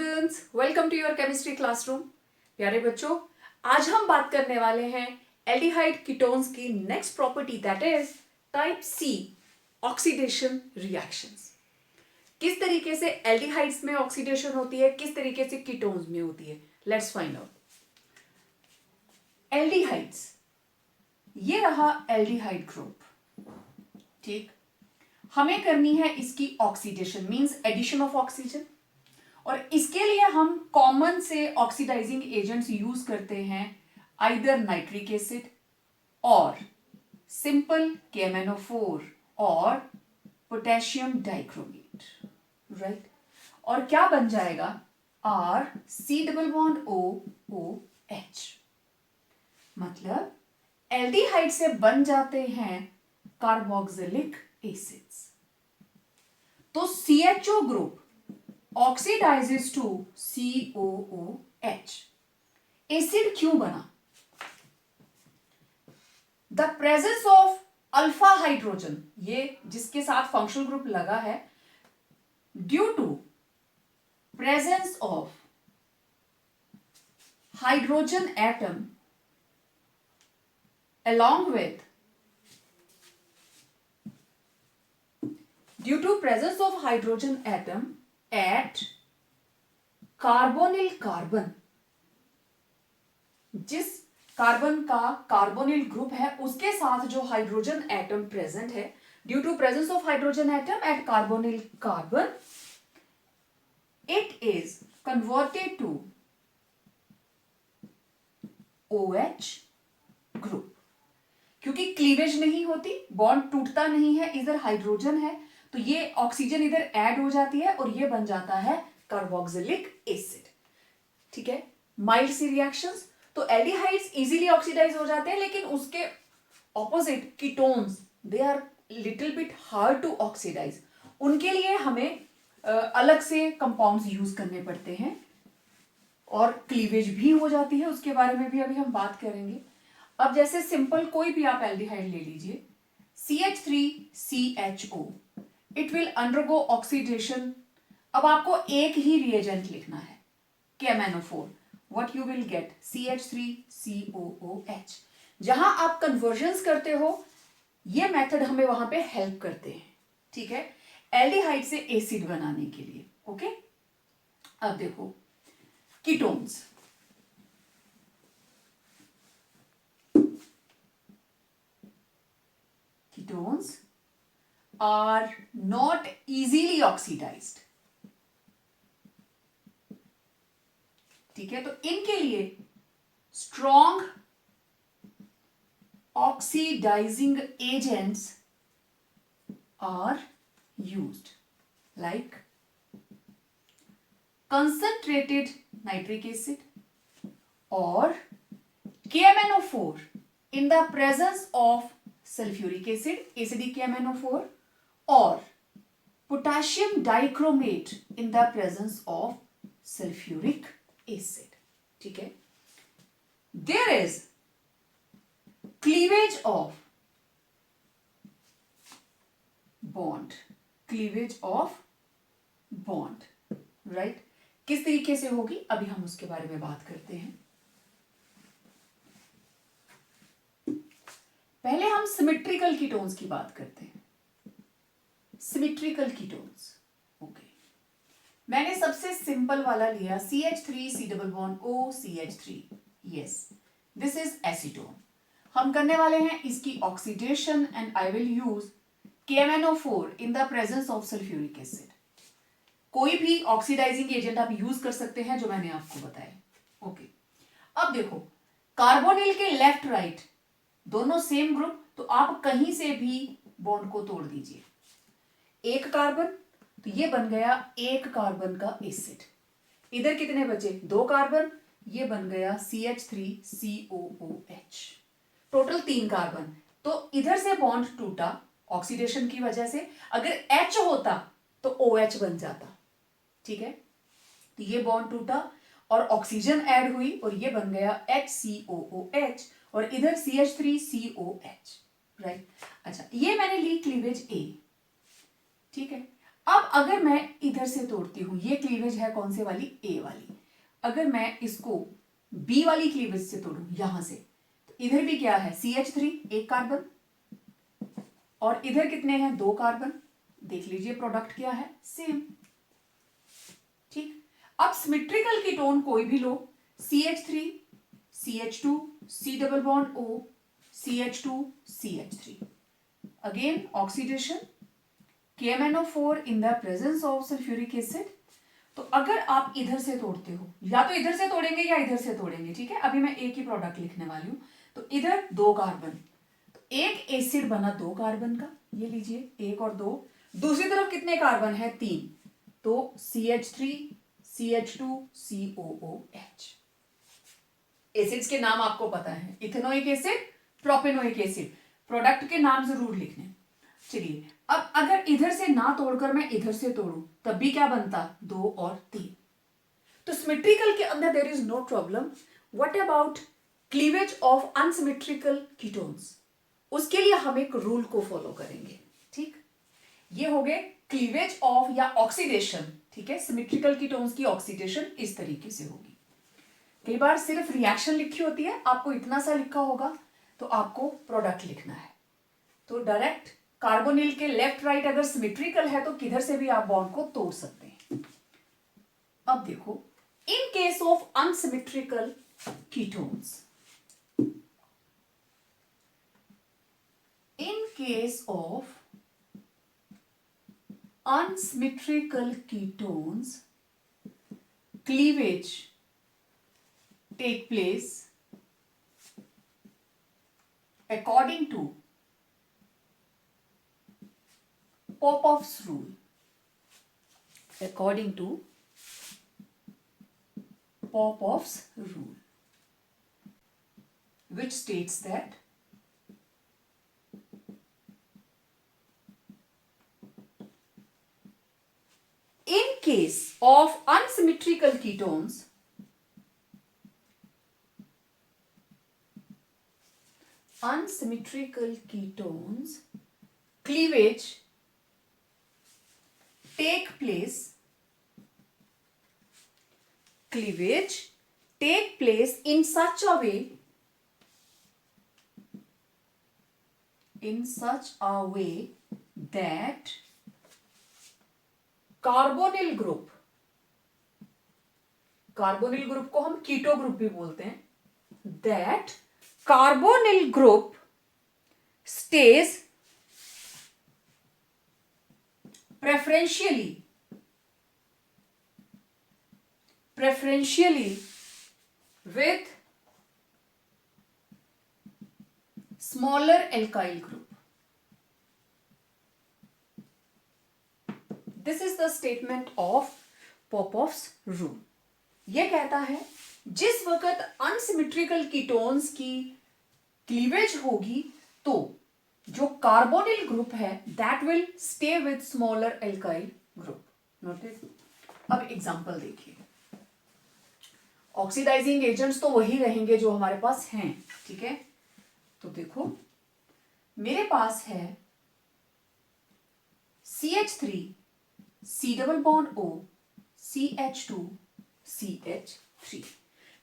Students, welcome to your chemistry classroom. प्यारे बच्चों, आज हम बात करने वाले हैं एल्डिहाइड कीटोन्स की next property, that is type C oxidation reactions. किस तरीके से एल्डिहाइड्स में ऑक्सीडेशन होती है, किस तरीके से कीटोन्स में होती है, लेट्स फाइंड आउट। एल्डिहाइड्स, ये रहा एल्डिहाइड ग्रुप, ठीक। हमें करनी है इसकी oxidation, means addition of oxygen, और इसके लिए हम कॉमन से ऑक्सीडाइजिंग एजेंट्स यूज करते हैं, आइदर नाइट्रिक एसिड और सिंपल KMnO4 और पोटेशियम डाइक्रोमेट, राइट। और क्या बन जाएगा, RC≡OOH, मतलब एल्डिहाइड से बन जाते हैं कार्बोक्सिलिक एसिड्स। तो CHO group oxidizes to COOH. Acid क्यों बना? The presence of alpha hydrogen, ये जिसके साथ फंक्शनल ग्रुप लगा है, due to presence of hydrogen atom along with due to presence of hydrogen atom at carbonyl carbon, जिस carbon का carbonyl group है उसके साथ जो हाइड्रोजन एटम प्रेजेंट है, due to presence of hydrogen atom at carbonyl carbon, it is converted to OH group. क्योंकि cleavage नहीं होती, बॉन्ड टूटता नहीं है, इधर हाइड्रोजन है तो ये ऑक्सीजन इधर ऐड हो जाती है और ये बन जाता है कार्बोक्सिलिक एसिड, ठीक है। माइल्ड सी रिएक्शंस, तो एल्डिहाइड्स इजीली ऑक्सीडाइज हो जाते हैं, लेकिन उसके opposite ketones, they are little bit hard to oxidize. उनके लिए हमें अलग से कंपाउंड्स यूज करने पड़ते हैं और क्लीवेज भी हो जाती है, उसके बारे में भी अभी हम बात करेंगे। अब जैसे सिंपल कोई भी आप एल्डिहाइड ले लीजिए, CH3CHO, it will undergo oxidation. अब आपको एक ही रिएजेंट लिखना है, KMnO4, what you will get CH3COOH। जहां आप कन्वर्जन्स करते हो, ये मेथड हमें वहां पे हेल्प करते हैं, ठीक है, एल्डिहाइड से एसिड बनाने के लिए, ओके। अब देखो ketones, ketones are not easily oxidized, ठीक है। तो इनके लिए strong oxidizing agents are used, like concentrated nitric acid or KMnO4 in the presence of sulfuric acid, acidic KMnO4, or potassium dichromate in the presence of sulfuric acid, ठीक है। There is cleavage of bond, cleavage of bond, right? किस तरीके से होगी, अभी हम उसके बारे में बात करते हैं। पहले हम सिमेट्रिकल कीटोन्स की बात करते हैं। Symmetrical ketones, okay. मैंने सबसे सिंपल वाला लिया, CH3C≡OCH3, yes, this is acetone. हम करने वाले हैं इसकी oxidation and I will use KMnO4 in the presence of sulphuric acid. कोई भी ऑक्सीडाइजिंग एजेंट आप यूज कर सकते हैं जो मैंने आपको बताया, ओके। अब देखो कार्बोनिल के लेफ्ट राइट दोनों सेम ग्रुप, तो आप कहीं से भी बॉन्ड को तोड़ दीजिए, एक कार्बन, तो ये बन गया एक कार्बन का एसिड। इधर कितने बचे, दो कार्बन, ये बन गया CH3COOH, टोटल 3 कार्बन। तो इधर से बॉन्ड टूटा ऑक्सीडेशन की वजह से, अगर H होता तो OH बन जाता, ठीक है। तो ये बॉन्ड टूटा और ऑक्सीजन ऐड हुई और ये बन गया HCOOH और इधर CH3COH, राइट। अच्छा, ये मैंने ली क्लीवेज A, ठीक है। अब अगर मैं इधर से तोड़ती हूं, ये क्लीवेज है कौन से वाली, ए वाली, अगर मैं इसको बी वाली क्लीवेज से तोड़ूं यहां से, तो इधर भी क्या है, CH3 एक कार्बन, और इधर कितने हैं, 2 कार्बन। देख लीजिए प्रोडक्ट क्या है, सेम। ठीक, अब सिमेट्रिकल कीटोन कोई भी लो, CH3 CH2 C double bond O CH2 CH3, again oxidation, KMnO4 in the presence of sulphuric acid. तो अगर आप इधर से तोड़ते हो, या तो इधर से तोड़ेंगे या इधर से तोड़ेंगे, ठीक है, अभी मैं एक ही प्रोडक्ट लिखने वाली हूं। तो इधर 2 कार्बन, तो एक एसिड बना 2 कार्बन का, ये लीजिए 1 और 2, दूसरी तरफ कितने कार्बन है, 3, तो CH3 CH2 COOH। एसिड्स के नाम आपको पता है, ethanoic acid, propanoic acid, product के नाम जरूर लिखने। चलिए, अब अगर इधर से ना तोड़कर मैं इधर से तोड़ू, तब भी क्या बनता, 2 और 3। तो सिमेट्रिकल के अंदर there is no problem. What about cleavage of unsymmetrical ketones, उसके लिए हम एक रूल को फॉलो करेंगे। ठीक, ये हो गए क्लीवेज ऑफ या ऑक्सीडेशन। ठीक है, सिमेट्रिकल कीटोन्स की ऑक्सीडेशन इस तरीके से होगी। कई बार सिर्फ रिएक्शन लिखी होती है, आपको इतना सा लिखा होगा, तो आपको प्रोडक्ट लिखना है। तो डायरेक्ट कार्बोनिल के लेफ्ट राइट अगर सिमेट्रिकल है तो किधर से भी आप बॉन्ड को तोड़ सकते हैं। अब देखो, in case of unsymmetrical ketones, in case of unsymmetrical ketones, cleavage take place according to Popoff's rule. According to Popoff's rule, which states that in case of unsymmetrical ketones, cleavage take place in such a way that carbonyl group को हम keto group भी बोलते हैं, that carbonyl group stage preferentially with smaller alkyl group. This is the statement of Popoff's rule. यह कहता है जिस वक्त अनसिमेट्रिकल कीटोन्स की क्लीवेज होगी तो जो कार्बोनिल ग्रुप है that will stay with smaller alkyl group. Noted. अब एग्जांपल देखिए, ऑक्सीडाइजिंग एजेंट्स तो वही रहेंगे जो हमारे पास हैं, ठीक है। तो देखो मेरे पास है CH3 C double bond O CH2 CH3.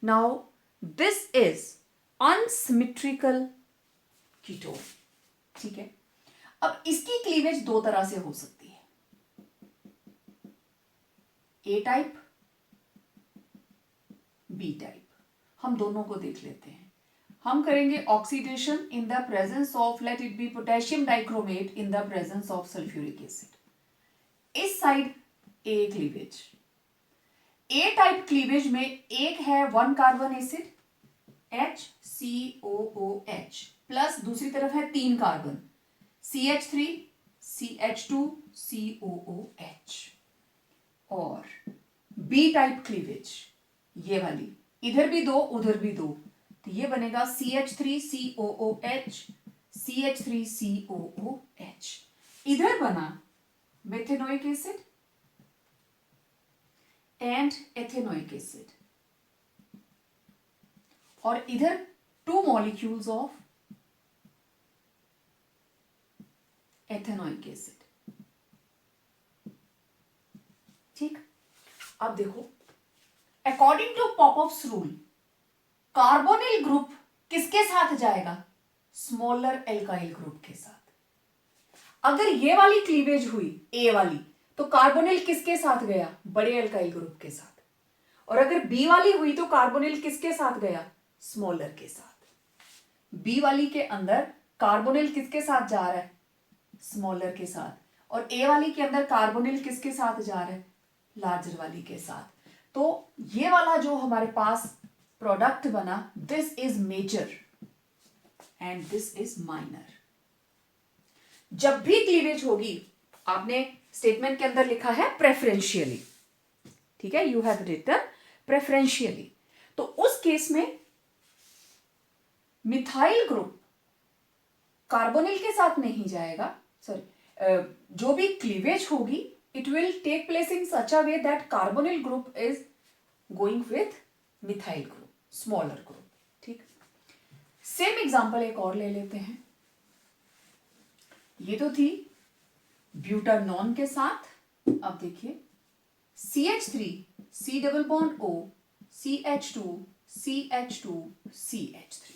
Now this is unsymmetrical ketone, ठीक है। अब इसकी क्लीवेज दो तरह से हो सकती है, ए टाइप बी टाइप। हम दोनों को देख लेते हैं। हम करेंगे oxidation in the presence of, late it B potassium dichromate in the presence of sulphuric acid. इस साइड ए क्लीवेज, ए टाइप क्लीवेज में एक है 1 कार्बन एसिड HCOOH प्लस दूसरी तरफ है 3 कार्बन CH3 CH2 COOH। और बी टाइप क्लीवेज ये वाली, इधर भी 2 उधर भी 2, तो ये बनेगा CH3 COOH CH3 COOH। इधर बना methanoic acid and ethanoic acid, और इधर 2 मॉलिक्यूल्स ऑफ एथेनोइक एसिड। ठीक, अब देखो according to Popoff's rule carbonyl group किसके साथ जाएगा? स्मॉलर एल्काइल ग्रुप के साथ। अगर ये वाली क्लीवेज हुई ए वाली तो कार्बोनिल किसके साथ गया? बड़े एल्काइल ग्रुप के साथ। और अगर बी वाली हुई तो कार्बोनिल किसके साथ गया? स्मॉलर के साथ। बी वाली के अंदर कार्बोनिल किसके साथ जा रहा है? स्मॉलर के साथ। और ए वाली के अंदर कार्बोनिल किसके साथ जा रहा है? लार्जर वाली के साथ। तो ये वाला जो हमारे पास प्रोडक्ट बना, this is major and this is minor. जब भी क्लीवेज होगी, आपने स्टेटमेंट के अंदर लिखा है प्रेफरेंशियली, ठीक है, यू हैव रिटन प्रेफरेंशियली। तो उस केस में मिथाइल ग्रुप कार्बोनिल के साथ नहीं जाएगा, सॉरी, जो भी क्लीवेज होगी it will take place in such a way that carbonyl group is going with methyl group, smaller group. ठीक, सेम एग्जांपल एक और ले लेते हैं। ये तो थी ब्यूटानॉन के साथ। अब देखिए CH3 C double bond O CH2 CH2 CH3,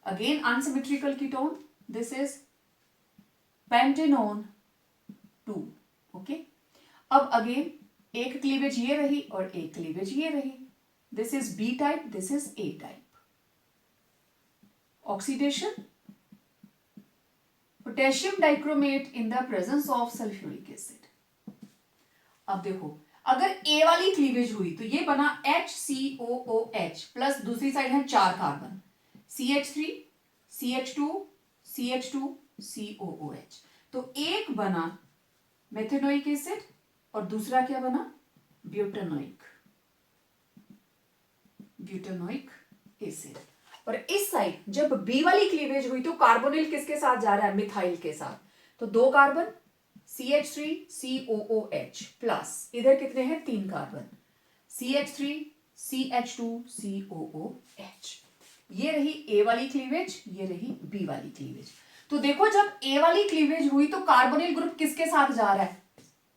again unsymmetrical ketone, this is pentanone 2। Okay, अब अगेन एक क्लीवेज ये रही और एक क्लीवेज ये रही, this is B type, this is A type. Oxidation potassium dichromate in the presence of sulphuric acid. अब देखो अगर ए वाली क्लीवेज हुई तो ये बना HCOOH प्लस दूसरी साइड है 4 carbon, CH3 CH2 CH2 COOH। तो एक बना मेथेनोइक एसिड और दूसरा क्या बना? Butanoic acid. और इस साइड जब बी वाली क्लीवेज हुई तो कार्बोनिल किसके साथ जा रहा है? मिथाइल के साथ। तो 2 कार्बन CH3 COOH प्लस इधर कितने हैं? 3 कार्बन CH3 CH2 COOH। ये रही ए वाली क्लीवेज, ये रही बी वाली क्लीवेज। तो देखो जब ए वाली क्लीवेज हुई तो कार्बोनिल ग्रुप किसके साथ जा रहा है?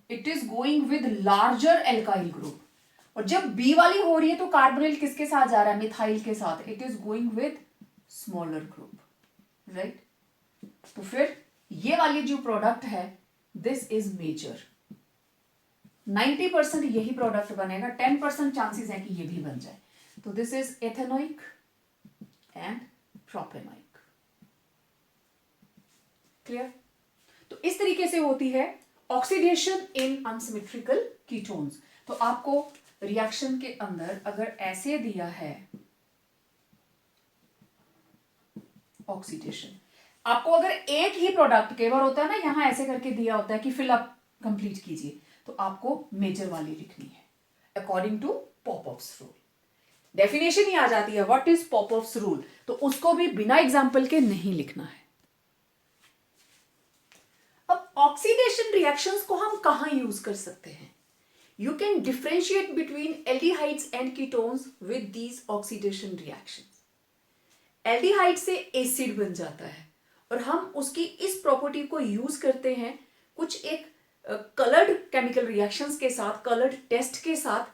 It is going with larger alkyl group. और जब बी वाली हो रही है तो कार्बोनिल किसके साथ जा रहा है? मिथाइल के साथ। It is going with smaller group, right. तो फिर ये वाली जो प्रोडक्ट है दिस इज मेजर। 90% यही प्रोडक्ट बनेगा, 10% चांसेस है कि ये भी बन जाए। तो this is ethanoic and propanoic. Clear? तो इस तरीके से होती है ऑक्सीडेशन इन अनसिमेट्रिकल कीटोन्स। तो आपको रिएक्शन के अंदर अगर ऐसे दिया है ऑक्सीडेशन, आपको अगर एक ही प्रोडक्ट, कई बार होता है ना यहां ऐसे करके दिया होता है कि फिल अप कंप्लीट कीजिए, तो आपको मेजर वाली लिखनी है according to Popoff's rule. Definition ही आ जाती है व्हाट इज पॉपऑफ्स रूल, तो उसको भी बिना एग्जाम्पल के नहीं लिखना है। अब ऑक्सीडेशन रिएक्शंस को हम कहां यूज कर सकते हैं? You can differentiate between aldehydes and ketones with these oxidation reactions. Aldehyde से एसिड बन जाता है और हम उसकी इस प्रॉपर्टी को यूज करते हैं कुछ एक कलर्ड केमिकल रिएक्शंस के साथ, कलर्ड टेस्ट के साथ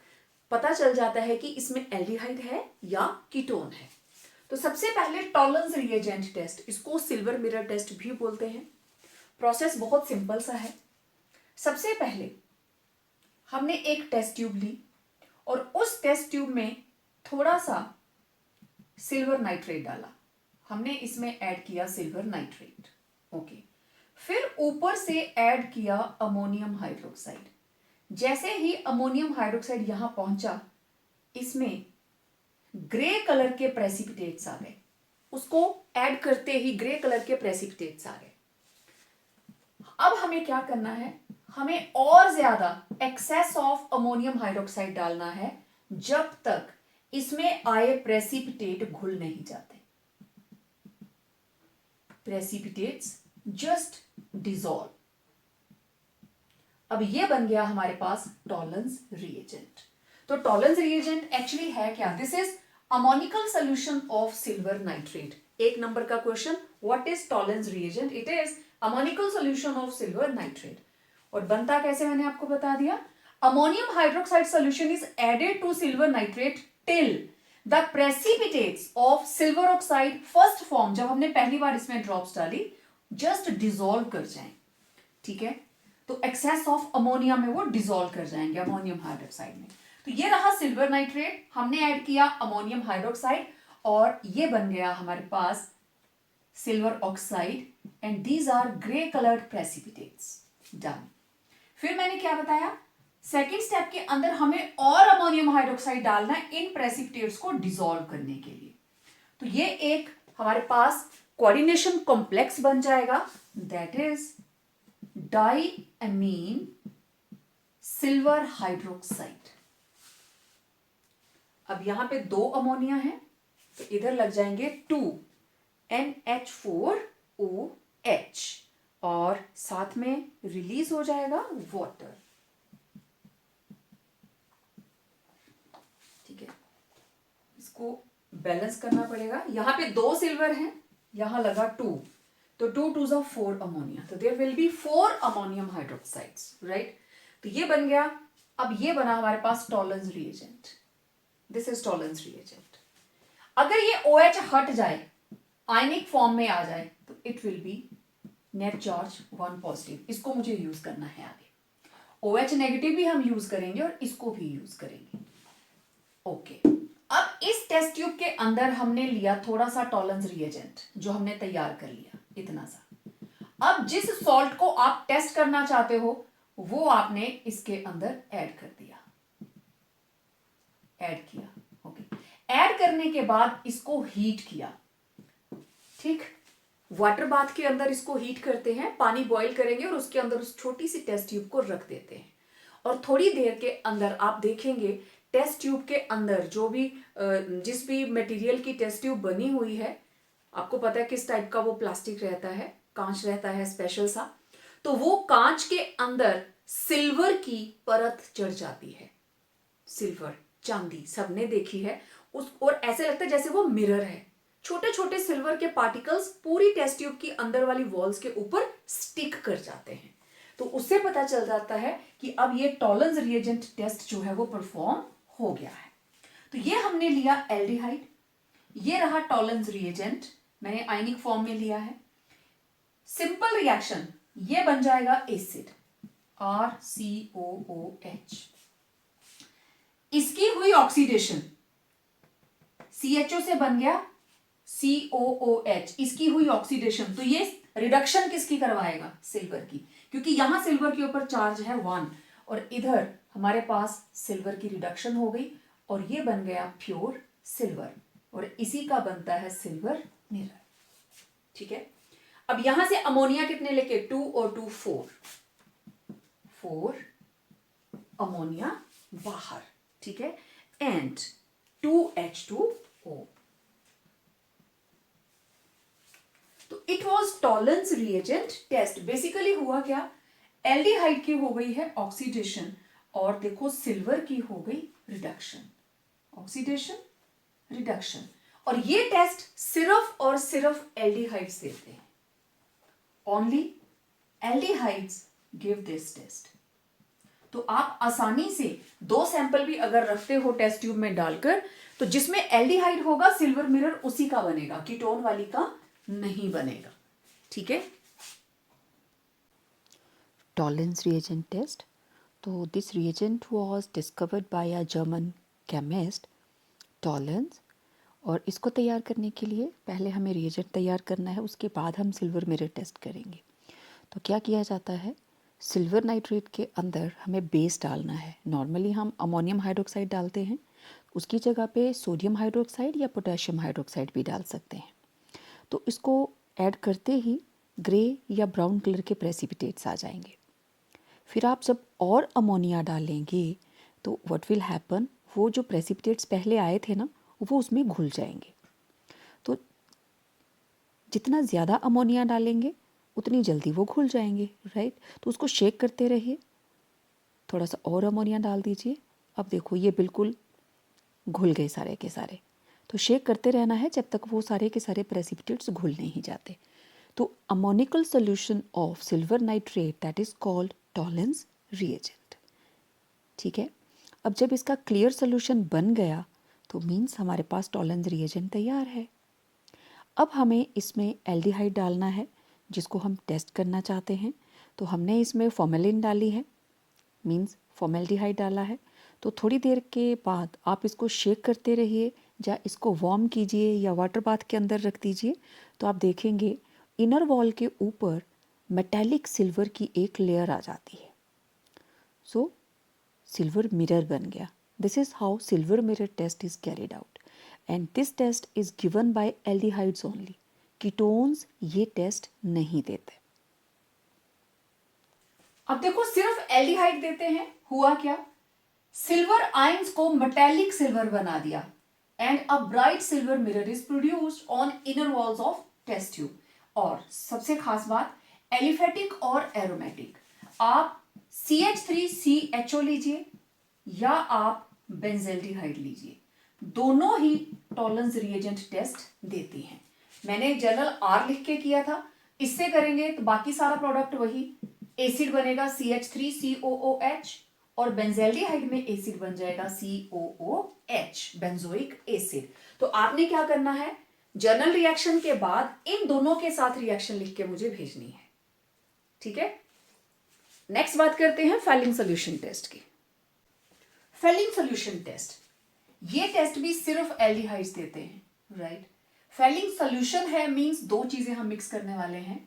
पता चल जाता है कि इसमें एल्डिहाइड है या कीटोन है। तो सबसे पहले टॉलरेंस रिएजेंट टेस्ट, इसको सिल्वर मिरर टेस्ट भी बोलते हैं। प्रोसेस बहुत सिंपल सा है। सबसे पहले हमने एक टेस्ट ट्यूब ली और उस टेस्ट ट्यूब में थोड़ा सा सिल्वर नाइट्रेट डाला। हमने इसमें ऐड किया सिल्वर नाइट्रेट, ओके। फिर ऊपर से ऐड किया अमोनियम हाइड्रोक्साइड। जैसे ही अमोनियम हाइड्रोक्साइड यहां पहुंचा, इसमें ग्रे कलर के प्रेसिपिटेट्स आ गए। उसको ऐड करते ही ग्रे कलर के प्रेसिपिटेट्स आ गए। अब हमें क्या करना है? हमें और ज्यादा एक्सेस ऑफ अमोनियम हाइड्रोक्साइड डालना है जब तक इसमें आए प्रेसिपिटेट घुल नहीं जाते। Precipitates just dissolve. अब ये बन गया हमारे पास टॉलरेंस रिएजेंट। तो टॉलरेंस रिएजेंट एक्चुअली है क्या? This is ammoniacal solution of silver nitrate. 1 number का question, what is Tollens reagent? It is ammoniacal solution of silver nitrate. और बनता कैसे मैंने आपको बता दिया, ammonium hydroxide solution is added to silver nitrate till the precipitates of silver oxide first form, जब हमने पहली बार इसमें ड्रॉप्स डाली, जस्ट डिसॉल्व कर जाएं, ठीक है। तो एक्सेस ऑफ अमोनिया में वो डिसॉल्व कर जाएंगे अमोनियम हाइड्रोक्साइड में। तो ये रहा सिल्वर नाइट्रेट, हमने ऐड किया अमोनियम हाइड्रोक्साइड और ये बन गया हमारे पास silver oxide and these are grey coloured precipitates. Done. फिर मैंने क्या बताया, सेकेंड स्टेप के अंदर हमें और अमोनियम हाइड्रोक्साइड डालना है इन प्रेसिपिटेट्स को डिसॉल्व करने के लिए। तो ये एक हमारे पास कोऑर्डिनेशन कॉम्प्लेक्स बन जाएगा, दैट इज डाईएमीन सिल्वर हाइड्रोक्साइड। अब यहां पे 2 अमोनिया है तो इधर लग जाएंगे 2 NH4OH और साथ में रिलीज हो जाएगा वाटर, ठीक है। इसको बैलेंस करना पड़ेगा, यहां पे 2 सिल्वर हैं, यहां लगा 2, तो 2 2s are 4 अमोनिया, तो there will be 4 ammonium hydroxides, right. तो ये बन गया। अब ये बना हमारे पास Tollens reagent, this is Tollens reagent. अगर ये OH हट जाए, आयनिक फॉर्म में आ जाए, तो it will B net charge 1 positive. इसको मुझे यूज करना है आगे, OH नेगेटिव भी हम यूज करेंगे और इसको भी यूज करेंगे, ओके। अब इस टेस्ट ट्यूब के अंदर हमने लिया थोड़ा सा टॉलरेंस रिएजेंट जो हमने तैयार कर लिया, इतना सा। अब जिस सॉल्ट को आप टेस्ट करना चाहते हो वो आपने इसके अंदर ऐड कर दिया, ऐड किया, ओके। ऐड करने के बाद इसको हीट किया, ठीक। वाटर बाथ के अंदर इसको हीट करते हैं, पानी बॉईल करेंगे और उसके अंदर उस छोटी सी टेस्ट ट्यूब को रख देते हैं और थोड़ी देर के अंदर आप देखेंगे टेस्ट ट्यूब के अंदर जो भी जिस भी मटेरियल की टेस्ट ट्यूब बनी हुई है, आपको पता है किस टाइप का वो प्लास्टिक रहता है, कांच रहता है स्पेशल सा, तो वो कांच के अंदर सिल्वर की परत चढ़ जाती है। सिल्वर, चांदी सबने देखी है उस, और ऐसे लगता है जैसे वो मिरर है, छोटे छोटे सिल्वर के पार्टिकल्स पूरी टेस्ट ट्यूब की अंदर वाली वॉल्स के ऊपर स्टिक कर जाते हैं। तो उससे पता चल जाता है कि अब ये टॉलरेंस रिएजेंट टेस्ट जो है वो परफॉर्म हो गया है। तो ये हमने लिया एल्डिहाइड, ये रहा टॉलरेंस रिएजेंट, मैंने आयनिक फॉर्म में लिया है। सिंपल रिएक्शन, ये बन जाएगा एसिड RCOOH। इसकी हुई ऑक्सीडेशन, CHO से बन गया COOH, इसकी हुई ऑक्सीडेशन, तो ये रिडक्शन किसकी करवाएगा, सिल्वर की, क्योंकि यहां सिल्वर के ऊपर चार्ज है 1 और इधर हमारे पास सिल्वर की रिडक्शन हो गई और ये बन गया प्योर सिल्वर और इसी का बनता है सिल्वर मिरर, ठीक है। अब यहां से अमोनिया कितने लेके, 2 और 2 4 अमोनिया बाहर, ठीक है, एंड 2H2O। तो it was Tollens reagent test. Basically हुआ क्या, एल्डिहाइड की हो गई है ऑक्सीडेशन और देखो सिल्वर की हो गई रिडक्शन, ऑक्सीडेशन रिडक्शन, और ये टेस्ट सिर्फ और सिर्फ एल्डिहाइड्स देते हैं, only aldehydes give this test. तो आप आसानी से 2 सैंपल भी अगर रखते हो टेस्ट ट्यूब में डालकर, तो जिसमें एल्डिहाइड होगा सिल्वर मिरर उसी का बनेगा, कीटोन वाली का नहीं बनेगा, ठीक है। टॉलरेंस रिएजेंट टेस्ट, तो this reagent was discovered by a German chemist tolerance, और इसको तैयार करने के लिए पहले हमें रिएजेंट तैयार करना है, उसके बाद हम सिल्वर मिरर टेस्ट करेंगे। तो क्या किया जाता है, सिल्वर नाइट्रेट के अंदर हमें बेस डालना है। नॉर्मली हम अमोनियम हाइड्रोक्साइड डालते हैं, उसकी जगह पे सोडियम हाइड्रोक्साइड या पोटेशियम हाइड्रोक्साइड भी डाल सकते हैं। तो इसको ऐड करते ही ग्रे या ब्राउन कलर के प्रेसिपिटेट्स आ जाएंगे। फिर आप जब और अमोनिया डालेंगे तो व्हाट विल हैपन, वो जो प्रेसिपिटेट्स पहले आए थे ना वो उसमें घुल जाएंगे। तो जितना ज़्यादा अमोनिया डालेंगे उतनी जल्दी वो घुल जाएंगे, राइट। तो उसको शेक करते रहिए, थोड़ा सा और अमोनिया डाल दीजिए, अब देखो ये बिल्कुल घुल गए सारे के सारे। तो शेक करते रहना है जब तक वो सारे के सारे प्रेसिपिटेट्स घुल नहीं जाते। तो ammoniacal solution of silver nitrate that is called tolerance reagent, ठीक है। अब जब इसका क्लियर सोल्यूशन बन गया तो मीन्स हमारे पास टॉलेंस रिएजेंट तैयार है। अब हमें इसमें एल्डिहाइड डालना है जिसको हम टेस्ट करना चाहते हैं। तो हमने इसमें फॉर्मेलिन डाली है, मीन्स फॉर्मेल्डिहाइड डाला है। तो थोड़ी देर के बाद आप इसको शेक करते रहिए या इसको वार्म कीजिए या वाटर बाथ के अंदर रख दीजिए, तो आप देखेंगे इनर वॉल के ऊपर मेटेलिक सिल्वर की एक लेयर आ जाती है। सो सिल्वर मिरर बन गया। This is how silver mirror test is carried out and this test is given by aldehydes only. Ketones ये टेस्ट नहीं देते। अब देखो सिर्फ एल्डिहाइड देते हैं, हुआ क्या, सिल्वर आयंस को मेटेलिक सिल्वर बना दिया and a bright silver mirror is produced on inner walls of test tube. और सबसे खास बात, एलिफेटिक और एरोमेटिक, आप CH3CHO लीजिए या आप बेंजेल्डिहाइड लीजिए, दोनों ही टॉलेंस रिएजेंट टेस्ट देती हैं। मैंने जनरल R लिख के किया था, इससे करेंगे तो बाकी सारा प्रोडक्ट वही, एसिड बनेगा CH3COOH और बेंजेल्डिहाइड में एसिड बन जाएगा COOH, बेंजोइक एसिड। तो आपने क्या करना है, जर्नल रिएक्शन के बाद इन दोनों के साथ रिएक्शन लिख के मुझे भेजनी है, ठीक है। नेक्स्ट बात करते हैं फेलिंग सोल्यूशन टेस्ट की। फेलिंग सोल्यूशन टेस्ट, ये टेस्ट भी सिर्फ एल्डिहाइड्स देते हैं, राइट। फेलिंग सोल्यूशन है मींस दो चीजें हम मिक्स करने वाले हैं,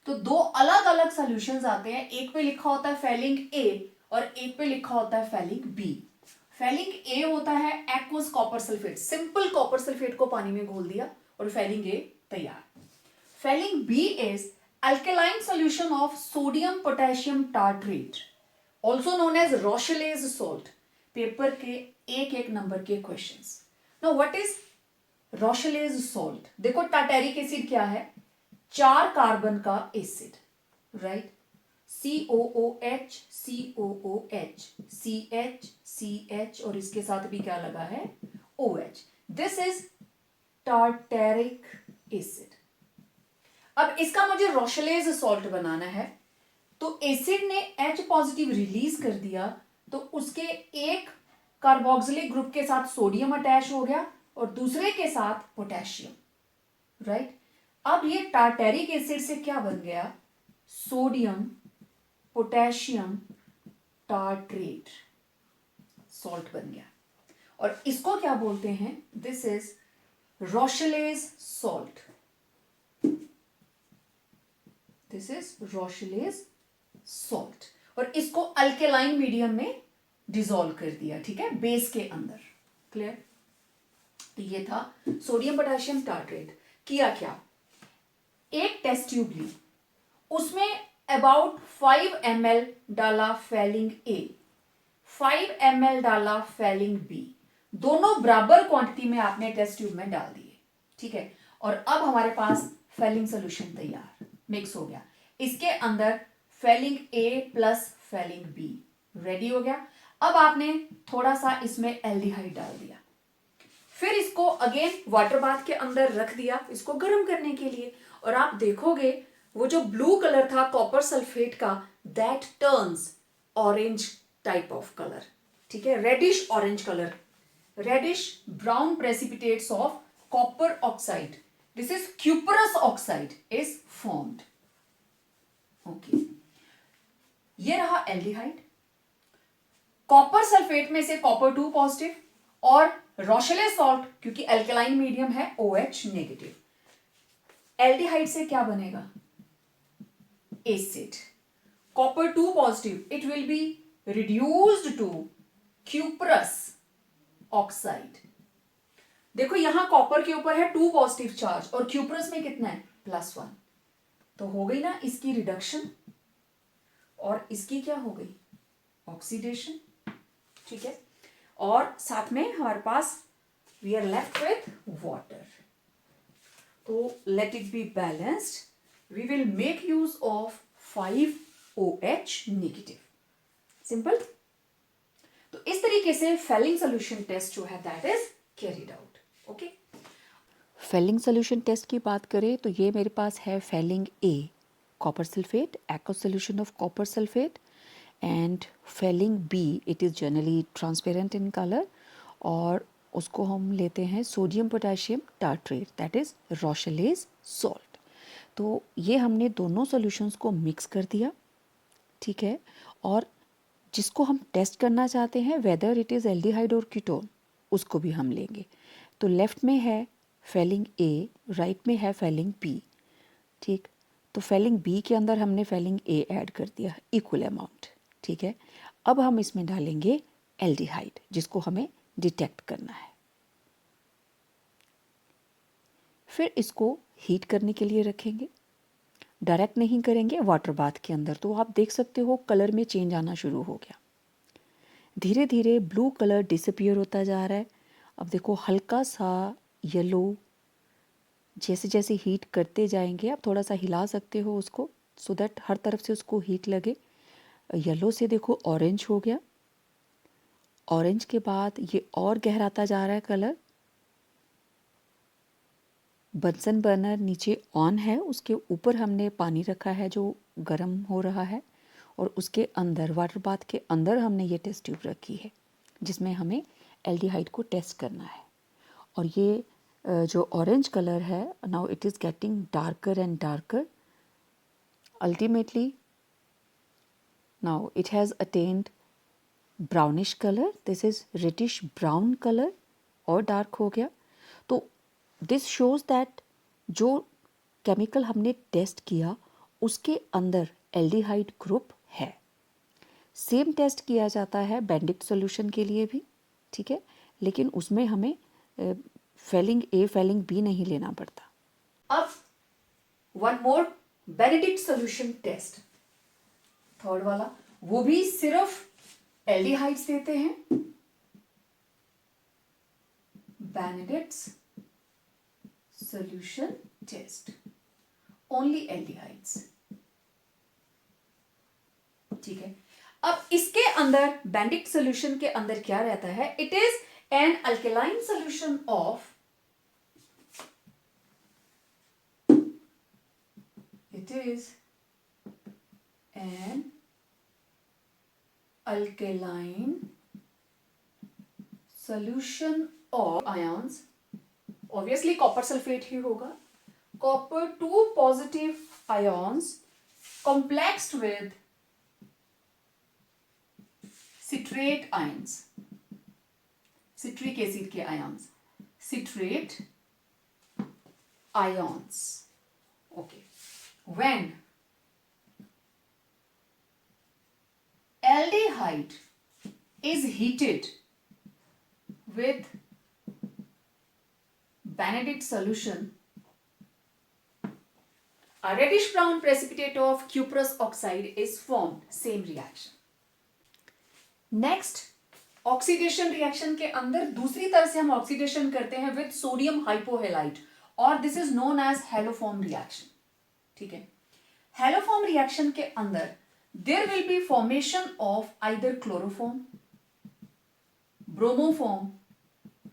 तो दो अलग अलग सॉल्यूशंस आते हैं, एक पे लिखा होता है फेलिंग ए और एक पे लिखा होता है फेलिंग बी। फेलिंग ए होता है aqueous copper sulphate, simple copper sulphate को पानी में घोल दिया और फेलिंग ए तैयार। Fehling B is alkaline solution of sodium potassium tartrate, also known as Rochelle's salt. Paper के एक एक नंबर के questions. Now what is Rochelle's salt? देखो टार्टेरिक एसिड क्या है, 4 कार्बन का acid, right. COOH COOH CH CH और इसके साथ भी क्या लगा है, OH। This is tartaric acid. अब इसका मुझे रोशेलेज सॉल्ट बनाना है, तो एसिड ने H पॉजिटिव रिलीज कर दिया, तो उसके एक कार्बोक्सिलिक ग्रुप के साथ सोडियम अटैच हो गया और दूसरे के साथ पोटेशियम, राइट। अब ये टार्टेरिक एसिड से क्या बन गया, सोडियम पोटेशियम टार्ट्रेट सॉल्ट बन गया। और इसको क्या बोलते हैं, this is Rochelle's salt. This is Rochelle's salt. और इसको अल्केलाइन मीडियम में डिसॉल्व कर दिया, ठीक है, बेस के अंदर। क्लियर? तो ये था सोडियम पोटेशियम टार्ट्रेट। किया क्या, एक टेस्ट ट्यूब ली, उसमें अबाउट 5 ml डाला फेलिंग ए, 5 ml डाला फेलिंग बी, दोनों बराबर क्वांटिटी में आपने टेस्ट ट्यूब में डाल दिए, ठीक है। और अब हमारे पास फेलिंग सोल्यूशन तैयार, मिक्स हो गया। इसके अंदर Fehling A plus Fehling B ready हो गया। अब आपने थोड़ा सा इसमें एल्डिहाइड डाल दिया, फिर इसको अगेन वाटर बाथ के अंदर रख दिया इसको गर्म करने के लिए। और आप देखोगे वो जो ब्लू कलर था कॉपर सल्फेट का, that turns orange type of colour, ठीक है, reddish orange colour, reddish brown precipitates of copper oxide, this is cuprous oxide is formed. Okay, ये रहा एल्डिहाइड। कॉपर सल्फेट में से कॉपर 2 पॉजिटिव और Rochelle salt क्योंकि alkaline medium है OH negative. Aldehyde से क्या बनेगा, acid. Copper 2 positive, it will be reduced to cuprous oxide. देखो यहां कॉपर के ऊपर है 2 पॉजिटिव चार्ज और क्यूपरस में कितना है, +1। तो हो गई ना इसकी रिडक्शन और इसकी क्या हो गई, ऑक्सीडेशन, ठीक है। और साथ में हमारे पास we are left with water. तो let it be balanced, we will make use of 5OH negative, simple. तो इस तरीके से फेलिंग सोल्यूशन टेस्ट जो है that is carried out. Okay, Fehling solution test की बात करें तो ये मेरे पास है Fehling A, copper sulphate, aqueous solution of copper sulphate and Fehling B it is generally transparent in colour, और उसको हम लेते हैं sodium potassium tartrate, that is Rochelle's salt. तो ये हमने दोनों सॉल्यूशंस को मिक्स कर दिया, ठीक है। और जिसको हम टेस्ट करना चाहते हैं वेदर इट इज़ एल्डिहाइड और कीटोन, उसको भी हम लेंगे। तो लेफ़्ट में है फेलिंग ए, राइट में है फेलिंग बी, ठीक। तो फेलिंग बी के अंदर हमने फेलिंग ए ऐड कर दिया इक्वल अमाउंट, ठीक है। अब हम इसमें डालेंगे एल्डिहाइड जिसको हमें डिटेक्ट करना है। फिर इसको हीट करने के लिए रखेंगे, डायरेक्ट नहीं करेंगे, वाटर बाथ के अंदर। तो आप देख सकते हो कलर में चेंज आना शुरू हो गया, धीरे धीरे ब्लू कलर डिसअपियर होता जा रहा है। अब देखो हल्का सा येलो, जैसे जैसे हीट करते जाएंगे आप थोड़ा सा हिला सकते हो उसको सो दैट हर तरफ से उसको हीट लगे। येलो से देखो ऑरेंज हो गया, ऑरेंज के बाद ये और गहराता जा रहा है कलर। बंसन बर्नर नीचे ऑन है, उसके ऊपर हमने पानी रखा है जो गर्म हो रहा है, और उसके अंदर वाटर बाथ के अंदर हमने ये टेस्ट ट्यूब रखी है जिसमें हमें एल्डिहाइड को टेस्ट करना है। और ये जो ऑरेंज कलर है now it is getting darker and darker, ultimately now it has attained brownish colour, this is reddish brown colour और डार्क हो गया। तो दिस शोज़ दैट जो केमिकल हमने टेस्ट किया उसके अंदर एल्डिहाइड ग्रुप है। सेम टेस्ट किया जाता है बेंडिक्ट सॉल्यूशन के लिए भी, ठीक है, लेकिन उसमें हमें फेलिंग ए फेलिंग बी नहीं लेना पड़ता। अब one more Benedict solution test, third वाला, वो भी सिर्फ एल्डिहाइड्स देते हैं। Benedict's solution test, only aldehydes, ठीक है। अब इसके अंदर बेनेडिक्ट सॉल्यूशन के अंदर क्या रहता है, it is an alkaline solution of, it is an alkaline solution of ions, obviously copper sulfate ही होगा, copper 2 positive ions complexed with citrate ions, citric acid के ions, citrate ions, okay. When aldehyde is heated with Benedict solution, a reddish brown precipitate of cuprous oxide is formed, same reaction. Next, oxidation reaction के अंदर दूसरी तरह से हम oxidation करते हैं with sodium hypohalite, और this is known as haloform reaction, ठीक है। हेलोफॉर्म रिएक्शन के अंदर there will be formation of either chloroform, bromoform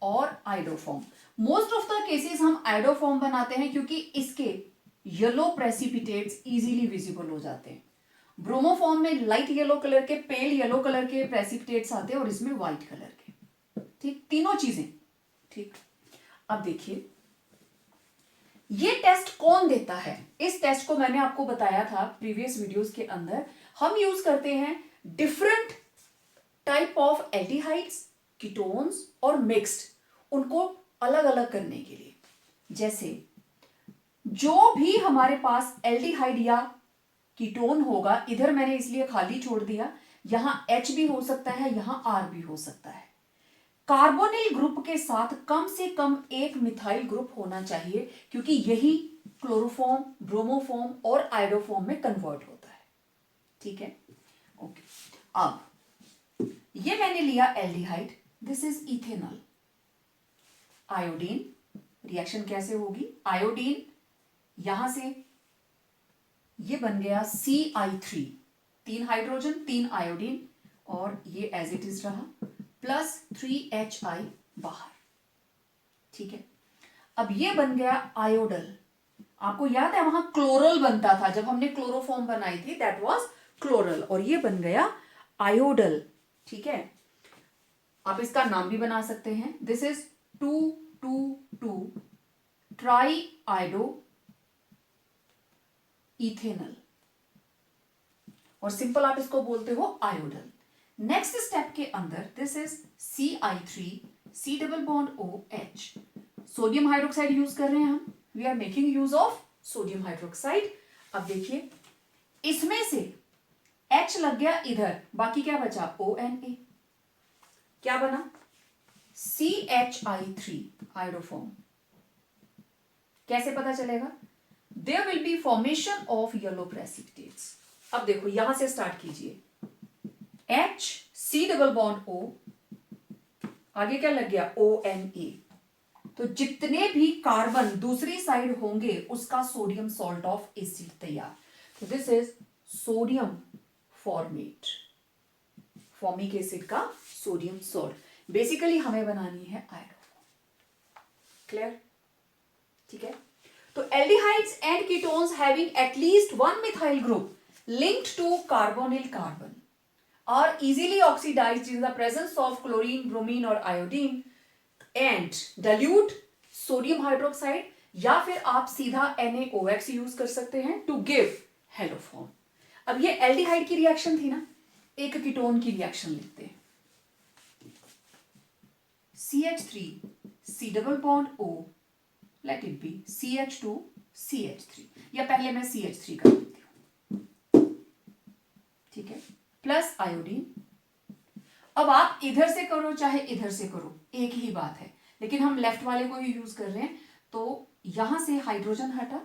और iodoform. Most of the cases हम आइडोफॉर्म बनाते हैं क्योंकि इसके येलो प्रेसिपिटेट्स इजीली विजिबल हो जाते हैं। ब्रोमोफॉर्म में लाइट येलो कलर के, पेल येलो कलर के प्रेसिपिटेट्स आते हैं और इसमें व्हाइट कलर के, ठीक, तीनों चीजें, ठीक। अब देखिए ये टेस्ट कौन देता है, इस टेस्ट को मैंने आपको बताया था प्रीवियस वीडियोस के अंदर। हम यूज करते हैं different type of aldehydes, ketones और मिक्स्ड, उनको अलग अलग करने के लिए। जैसे जो भी हमारे पास एल्डिहाइड या कीटोन होगा, इधर मैंने इसलिए खाली छोड़ दिया, यहां H भी हो सकता है, यहां R भी हो सकता है। कार्बोनिल ग्रुप के साथ कम से कम एक मिथाइल ग्रुप होना चाहिए क्योंकि यही क्लोरोफॉर्म, ब्रोमोफॉर्म और आइडोफॉर्म में कन्वर्ट होता है, ठीक है, ओके। अब ये मैंने लिया aldehyde, this is ethanol, iodine, reaction कैसे होगी, आयोडीन यहां से ये बन गया CI3, 3 हाइड्रोजन 3 आयोडीन, और ये एज इट इज रहा, प्लस 3HI बाहर, ठीक है। अब ये बन गया आयोडल, आपको याद है वहां क्लोरल बनता था जब हमने क्लोरोफॉर्म बनाई थी, दैट वाज क्लोरल, और ये बन गया आयोडल, ठीक है, आप इसका नाम भी बना सकते हैं। This is 2,2,2 tri iodo ethanal, और सिंपल आप इसको बोलते हो आयोडल। नेक्स्ट स्टेप के अंदर this is Ci3 C double bond OH, sodium hydroxide use कर रहे हैं हम, we are making use of sodium hydroxide. अब देखिए इसमें से H लग गया इधर, बाकी क्या बचा ONA, क्या बना CHI3 आयोडोफॉर्म। कैसे पता चलेगा? There will be formation of yellow precipitates. अब देखो यहां से स्टार्ट कीजिए, H C double bond O, आगे क्या लग गया ONA, तो जितने भी कार्बन दूसरी साइड होंगे उसका सोडियम सॉल्ट ऑफ एसिड तैयार। तो this is sodium format, formic acid का सोडियम सॉल्ट। बेसिकली हमें बनानी है आयोडो, क्लियर, ठीक है। तो aldehydes and ketones having at least one methyl group linked to carbonyl carbon are easily oxidized in the presence of chlorine, bromine और iodine and dilute sodium hydroxide, या फिर आप सीधा NaOH यूज कर सकते हैं टू गिव हेलोफॉर्म। अब ये एल्डिहाइड की रिएक्शन थी ना, एक कीटोन की रिएक्शन लिखते हैं, CH3 C double bond O, late it B CH2 CH3, या पहले मैं CH3 कर देती हूँ, ठीक है, प्लस आयोडीन। अब आप इधर से करो चाहे इधर से करो एक ही बात है, लेकिन हम लेफ्ट वाले को ही यूज कर रहे हैं, तो यहां से हाइड्रोजन हटा,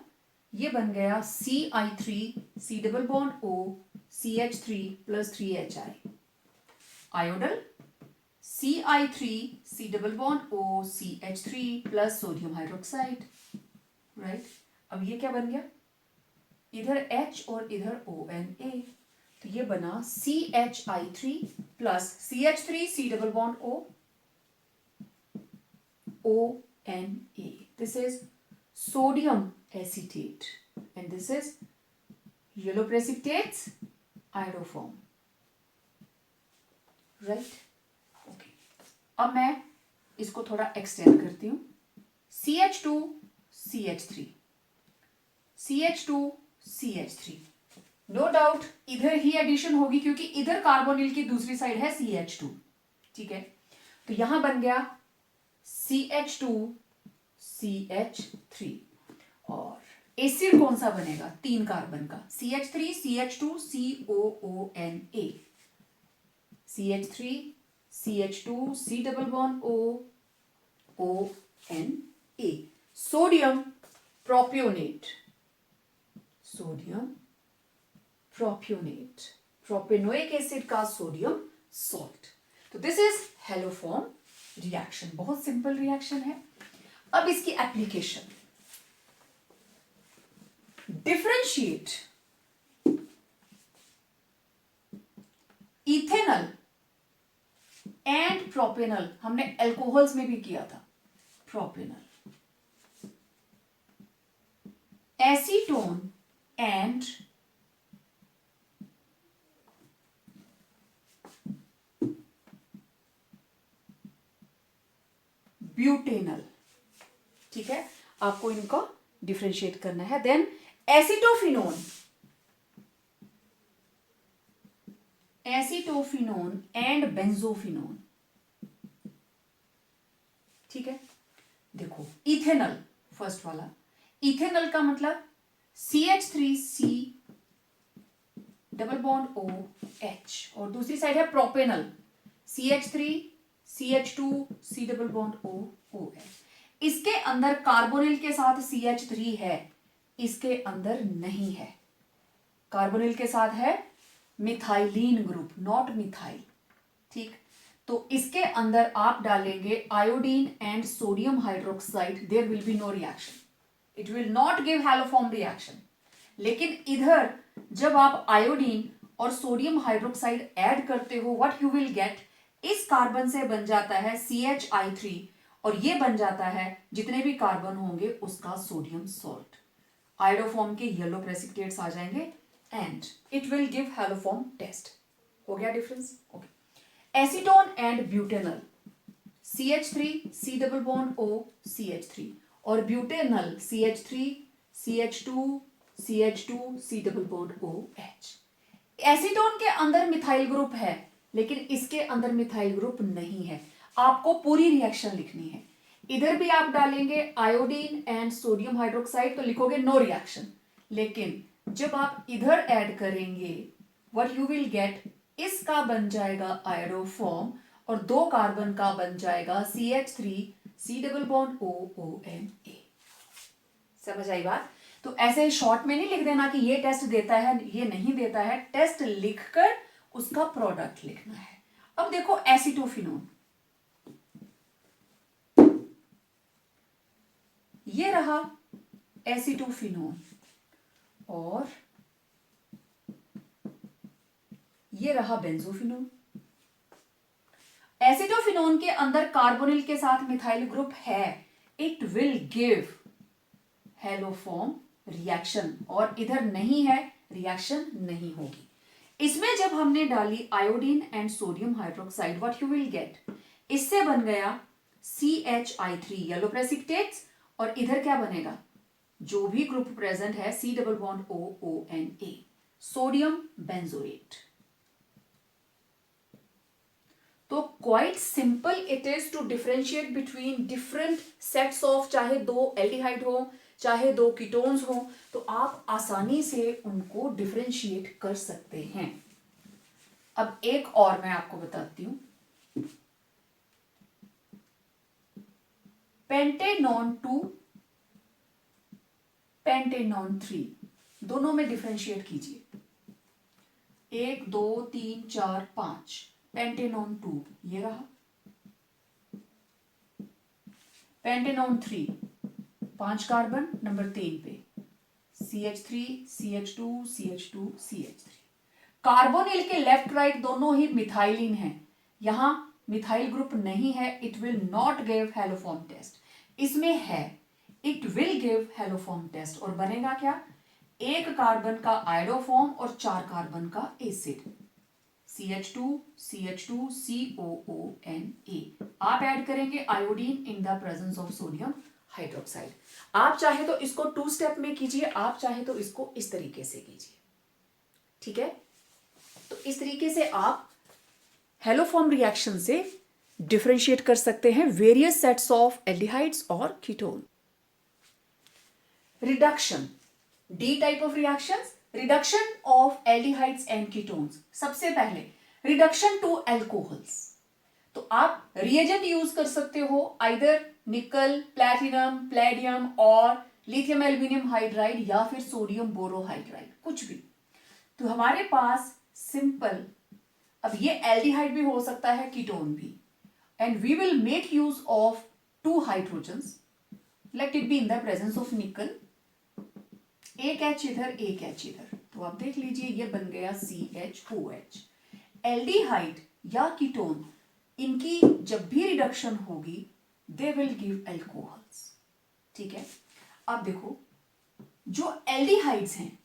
ये बन गया Ci3 C double bond O CH3 plus 3HI, आयोडल Ci3 C double bond O CH3 plus sodium hydroxide, right. अब ये क्या बन गया, इधर H और इधर ONA, तो ये बना CHI3 plus CH3 C double bond O ONA, this is sodium acetate and this is yellow precipitates iodoform, right, okay. अब मैं इसको थोड़ा एक्सटेंड करती हूं, CH2 CH3 CH2 CH3, no doubt इधर ही एडिशन होगी क्योंकि इधर कार्बोनिल की दूसरी साइड है CH2, ठीक है, तो यहां बन गया CH2 CH3, और एसिड कौन सा बनेगा, 3 कार्बन का, CH3 CH2 COONA, CH3 CH2 C double bond O ONA, sodium propionate, sodium propionate, propanoic acid का सोडियम सॉल्ट। तो दिस इज हेलोफॉर्म रिएक्शन, बहुत सिंपल रिएक्शन है। अब इसकी application, differentiate ethanal and propanal, हमने अल्कोहल्स में भी किया था, प्रोपेनल, एसीटोन एंड ब्यूटेनल, ठीक है, आपको इनको डिफरेंशिएट करना है। Then acetophenone, acetophenone and benzophenone, ठीक है। देखो इथेनल, फर्स्ट वाला इथेनल का मतलब CH3C डबल बॉन्ड OH, और दूसरी साइड है propanal CH3 CH2 C double bond OH। इसके अंदर कार्बोनिल के साथ CH3 है, इसके अंदर नहीं है, कार्बोनिल के साथ है मिथाइलीन ग्रुप, नॉट मिथाइल, ठीक। तो इसके अंदर आप डालेंगे iodine and sodium hydroxide, there will be no reaction, it will not give haloform reaction. लेकिन इधर जब आप आयोडीन और सोडियम हाइड्रोक्साइड ऐड करते हो, व्हाट यू विल गेट, इस कार्बन से बन जाता है CHI3, और ये बन जाता है जितने भी कार्बन होंगे उसका सोडियम सॉल्ट, आयोडोफॉर्म के येलो प्रेसिपिटेट्स आ जाएंगे and it will give haloform test, हो गया difference? Okay. Acetone and butanal, CH3 C double bond O CH3, और butanal CH3 CH2 CH2 C double bond OH। Acetone के अंदर methyl group है, लेकिन इसके अंदर मिथाइल ग्रुप नहीं है। आपको पूरी रिएक्शन लिखनी है। इधर भी आप डालेंगे आयोडीन एंड सोडियम हाइड्रोक्साइड तो लिखोगे नो रिएक्शन, लेकिन जब आप इधर ऐड करेंगे व्हाट यू विल गेट, इसका बन जाएगा आयोडोफॉर्म और 2 कार्बन का बन जाएगा CH3 C double bond ONA। समझ आई बात? तो ऐसे शॉर्ट में नहीं लिख देना कि ये टेस्ट देता है ये नहीं देता है, टेस्ट लिखकर उसका प्रोडक्ट लिखना है। अब देखो एसीटोफिनोन, ये रहा एसीटोफिनोन और ये रहा बेंजोफिनोन। एसीटोफिनोन के अंदर कार्बोनिल के साथ मिथाइल ग्रुप है, it will give haloform reaction, और इधर नहीं है रिएक्शन नहीं होगी। इसमें जब हमने डाली iodine and sodium hydroxide what you will get, इससे बन गया CHI3 येलो प्रेसिपिटेट्स, और इधर क्या बनेगा, जो भी ग्रुप प्रेजेंट है C double bond ONA, sodium benzoate. तो quite simple it is to differentiate between different sets of, चाहे 2 एल्डिहाइड हो चाहे 2 कीटोन्स हो, तो आप आसानी से उनको डिफरेंशिएट कर सकते हैं। अब एक और मैं आपको बताती हूं, पेंटेनॉन 2 पेंटेनॉन 3, दोनों में डिफरेंशिएट कीजिए। 1 2 3 4 5, पेंटेनॉन 2 ये रहा, पेंटेनॉन 3 5 कार्बन नंबर 3 पे CH3 CH2 CH2 CH3। Carbonyl के लेफ्ट राइट दोनों ही मिथाइलिन हैं, यहां मिथाइल ग्रुप नहीं है, it will not give haloform test. इसमें है, it will give haloform test, और बनेगा क्या, 1 कार्बन का आयोडोफॉर्म और 4 कार्बन का एसिड CH2 CH2 COONA। आप ऐड करेंगे iodine in the presence of sodium hydroxide. आप चाहे तो इसको 2 स्टेप में कीजिए, आप चाहे तो इसको इस तरीके से कीजिए, ठीक है? तो इस तरीके से आप हेलोफॉर्म रिएक्शन से डिफरेंशिएट कर सकते हैं वेरियस सेट्स ऑफ एल्डिहाइड्स और ketone. Reduction, D type of reactions, reduction of aldehydes and ketones. सबसे पहले रिडक्शन टू एल्कोहल्स, तो आप रिएजेंट यूज कर सकते हो, आइदर निकल, प्लैटिनम, प्लेडियम और लिथियम एल्यूमिनियम हाइड्राइड या फिर सोडियम बोरोहाइड्राइड, कुछ भी। तो हमारे पास सिंपल, अब ये एल्डिहाइड भी हो सकता है कीटोन भी, and we will make use of 2 hydrogens, let it be in the presence of nickel, एक H इधर एक H इधर, तो आप देख लीजिए ये बन गया CHOH। एल्डिहाइड या कीटोन, इनकी जब भी रिडक्शन होगी दे विल गिव एल्कोहल्स, ठीक है? अब देखो जो एल्डिहाइड्स हैं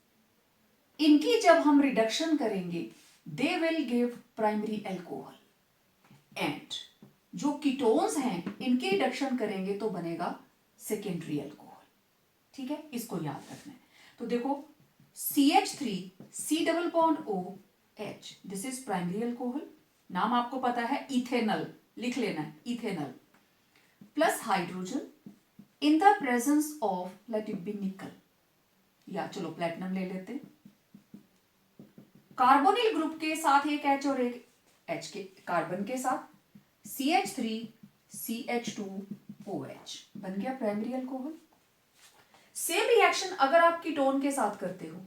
इनकी जब हम रिडक्शन करेंगे they will give primary alcohol, and जो कीटोन्स हैं इनकी रिडक्शन करेंगे तो बनेगा सेकेंडरी एल्कोहल, ठीक है? इसको याद रखना है। तो देखो CH3 C double bond OH, this is primary alcohol, नाम आपको पता है इथेनल, लिख लेना है ethanal, plus hydrogen in the presence of late it B निकल, या चलो प्लेटिनम ले लेते हैं, कार्बोनिल ग्रुप के साथ एक H और एक H के कार्बन के साथ CH3 CH2OH बन गया प्राइमरी एल्कोहल। सेम रिएक्शन अगर आप कीटोन के साथ करते हो,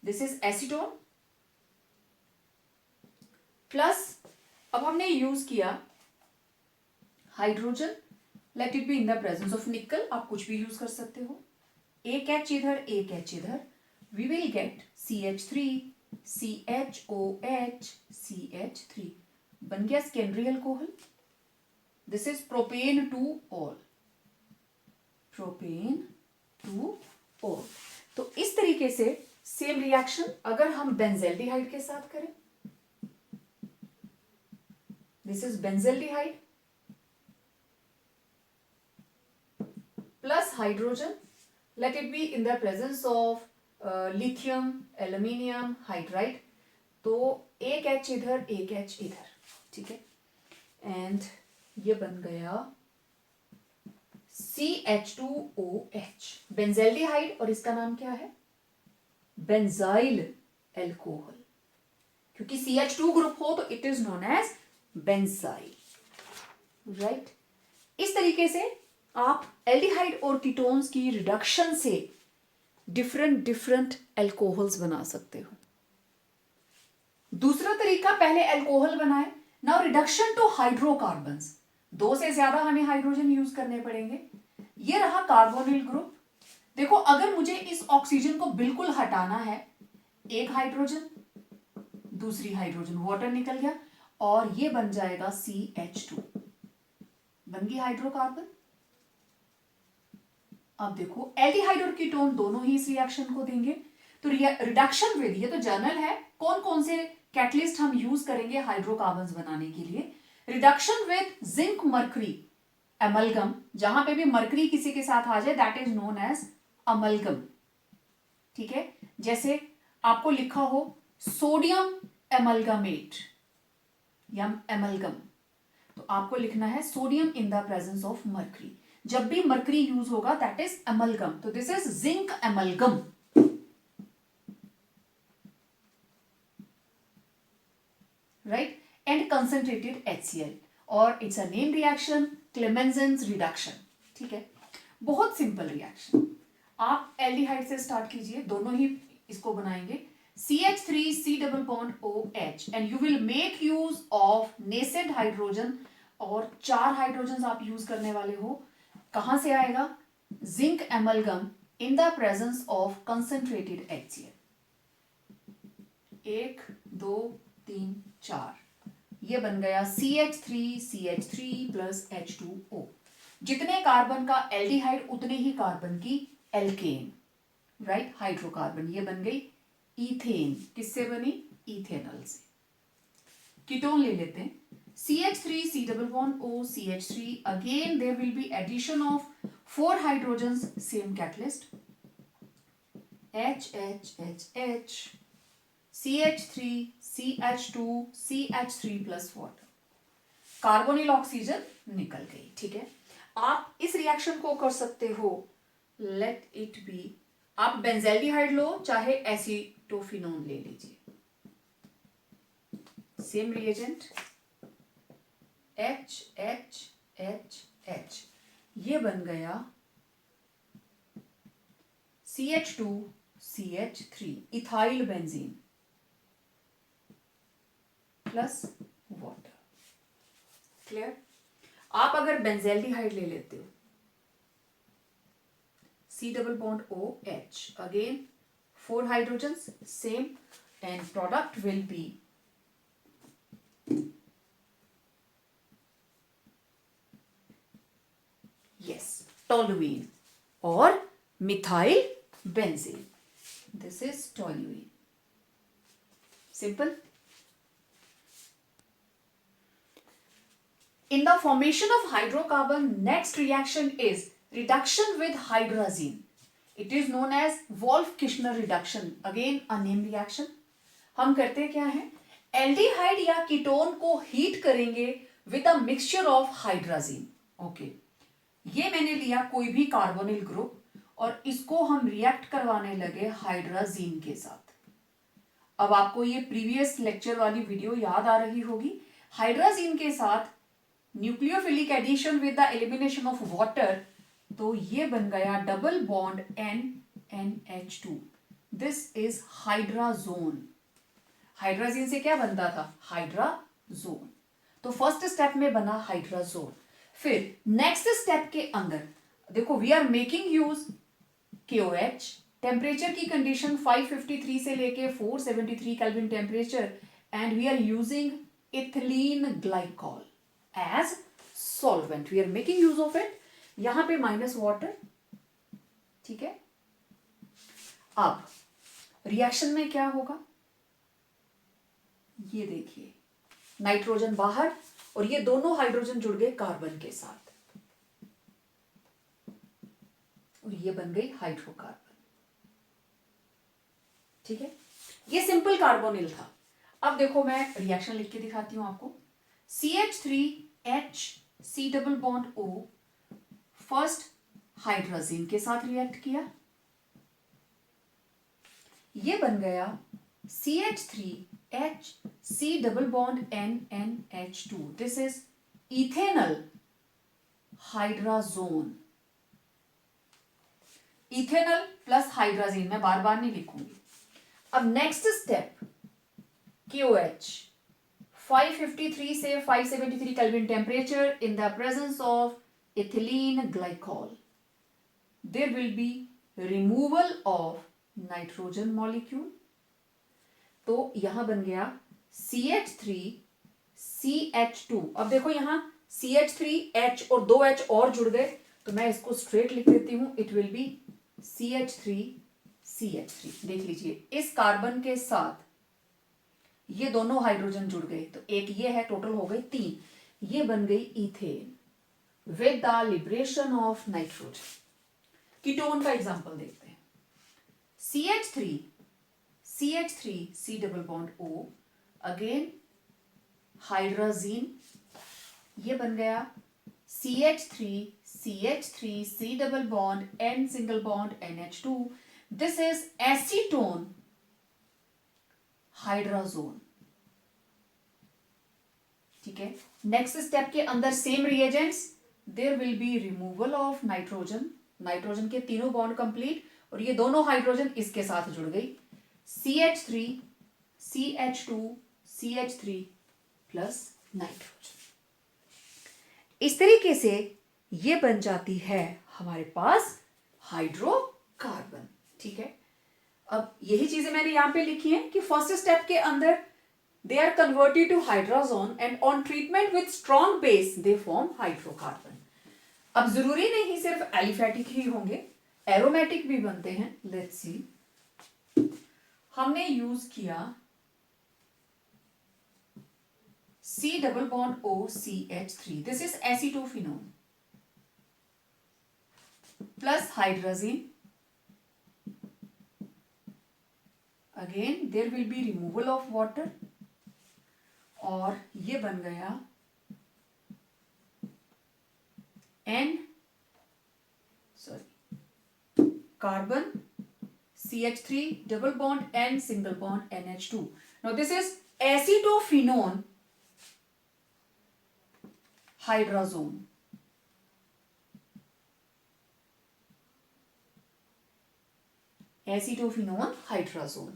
दिस इज एसीटोन प्लस, अब हमने यूज किया hydrogen, late it be in the presence of निकल, आप कुछ भी यूज कर सकते हो, एक H इधर एक H इधर, we will get CH3 CHOH CH3 बन गया secondary alcohol. This is propane two all, propane two all. तो इस तरीके से सेम रिएक्शन अगर हम बेंजेल्डिहाइड के साथ करें, this is benzaldehyde plus hydrogen, late it be in the presence of lithium aluminium hydride, तो एक H इधर एक H इधर, ठीक है, एंड ये बन गया CH2OH बेंजेल्डिहाइड, और इसका नाम क्या है, बेंजाइल एल्कोहल, क्योंकि CH2 ग्रुप हो तो it is known as benzyl, right. इस तरीके से आप एल्डिहाइड और कीटोन्स की रिडक्शन से डिफरेंट एल्कोहल्स बना सकते हो। दूसरा तरीका, पहले एल्कोहल बनाए, नाउ रिडक्शन टू हाइड्रोकार्बन्स, 2 से ज्यादा हमें हाइड्रोजन यूज करने पड़ेंगे। ये रहा कार्बोनिल ग्रुप। देखो अगर मुझे इस ऑक्सीजन को बिल्कुल हटाना है, एक हाइड्रोजन, दूसरी हाइड्रोजन, वाटर निकल गया और ये बन जाएगा CH2, बन गई हाइड्रोकार्बन। अब देखो एल्डिहाइड और कीटोन दोनों ही इस रिएक्शन को देंगे, तो रिडक्शन विद, ये तो जर्नल है, कौन कौन से कैटलिस्ट हम यूज करेंगे हाइड्रोकार्बन्स बनाने के लिए। Reduction with zinc mercury amalgam, जहां पे भी मरकरी किसी के साथ आ जाए that is known as amalgam, ठीक है। जैसे आपको लिखा हो सोडियम एमलगमेट या एमलगम, तो आपको लिखना है sodium in the presence of mercury. जब भी मरकरी यूज होगा दैट इज एमलगम, तो this is zinc amalgam, right, and concentrated HCl, और it's a name reaction, Clemmensen reduction, ठीक है। बहुत सिंपल रिएक्शन। आप एल्डिहाइड से स्टार्ट कीजिए, दोनों ही इसको बनाएंगे, CH3C double bond OH, and you will make use of nascent hydrogen, और 4 हाइड्रोजन आप यूज करने वाले हो। कहां से आएगा, zinc amalgam in the presence of concentrated HCl, 1 2 3 4, ये बन गया CH3 प्लस H2O। जितने कार्बन का एल्डिहाइड उतने ही कार्बन की एल्केन, राइट, हाइड्रोकार्बन, ये बन गई इथेन, किससे बनी, इथेनॉल से। कीटोन ले लेते हैं, CH3C double bond O CH3, again there will be addition of 4 hydrogens, same catalyst, HHHH, CH3 CH2 CH3 plus water, carbonyl oxygen निकल गई, ठीक है। आप इस रिएक्शन को कर सकते हो, लेट इट बी, आप बेंजेल्डिहाइड लो चाहे एसीटोफिनोन ले लीजिए, same reagent, H H H H, ये बन गया CH2 CH3 ethyl benzene plus water, clear. आप अगर बेंजेल्डिहाइड ले लेते हो, C double bond OH, again 4 hydrogens, same, and product will be yes toluene or methyl benzene, this is toluene, simple. In the formation of hydrocarbon, next reaction is reduction with hydrazine. It is known as Wolff-Kishner reduction. Again, a name reaction. हम करते क्या हैं? Aldehyde या ketone को heat करेंगे with a mixture of hydrazine. Okay, ये मैंने लिया कोई भी कार्बोनिल ग्रुप और इसको हम रिएक्ट करवाने लगे हाइड्राजीन के साथ। अब आपको ये प्रीवियस लेक्चर वाली वीडियो याद आ रही होगी। हाइड्राजीन के साथ nucleophilic addition with the elimination of water, तो ये बन गया double bond NNH2, this is hydrazone. Hydrazine से क्या बनता था? हाइड्राजोन। तो फर्स्ट स्टेप में बना हाइड्राजोन। फिर नेक्स्ट स्टेप के अंदर देखो, we are making use KOH, temperature की कंडीशन 553 से लेके 473 Kelvin temperature, and we are using ethylene glycol as solvent, we are making use of it. यहां पे माइनस वाटर, ठीक है। अब रिएक्शन में क्या होगा, ये देखिए नाइट्रोजन बाहर और ये दोनों हाइड्रोजन जुड़ गए कार्बन के साथ और ये बन गई हाइड्रोकार्बन। ठीक है, ये सिंपल कार्बोनिल था। अब देखो मैं रिएक्शन लिख के दिखाती हूं आपको। CH3H C double bond O first hydrogen के साथ रिएक्ट किया, ये बन गया CH3H C double bond NNH2। This is ethanal hydrazone. Ethanal plus hydrazine, मैं बार बार नहीं लिखूंगी। अब नेक्स्ट स्टेप KOH 553 से 573 Kelvin temperature in the presence of ethylene glycol there will be removal of nitrogen molecule. तो यहां बन गया CH3CH2। अब देखो यहां CH3H और 2 H और जुड़ गए, तो मैं इसको स्ट्रेट लिख देती हूं, इट विल बी CH3CH3। देख लीजिए इस कार्बन के साथ ये दोनों हाइड्रोजन जुड़ गए, तो एक ये है, टोटल हो गई 3, ये बन गई ethane with the liberation of nitrogen. Ketone का एग्जांपल देखते हैं। CH3 C double bond O, again hydrogen, ये बन गया CH3 C double bond N single bond NH2। This is acetone hydrazone. ठीक है, नेक्स्ट स्टेप के अंदर same reagents, there will be removal of nitrogen. Nitrogen के तीनों बॉन्ड कंप्लीट और ये दोनों हाइड्रोजन इसके साथ जुड़ गई, CH3 CH2 CH3 plus nitrogen. इस तरीके से ये बन जाती है हमारे पास हाइड्रोकार्बन। ठीक है, अब यही चीजें मैंने यहां पे लिखी हैं कि फर्स्ट स्टेप के अंदर they are converted to hydrogen and on treatment with strong base they form hydrocarbon. अब जरूरी नहीं सिर्फ एलिफेटिक ही होंगे, एरोमेटिक भी बनते हैं। लेट्स सी, हमने यूज किया C double bond O CH3, this is acetophenone plus hydrogen, again there will be removal of water और ये बन गया carbon CH3 double bond N single bond NH2. Now this is acetophenone hydrazone. Acetophenone hydrazone.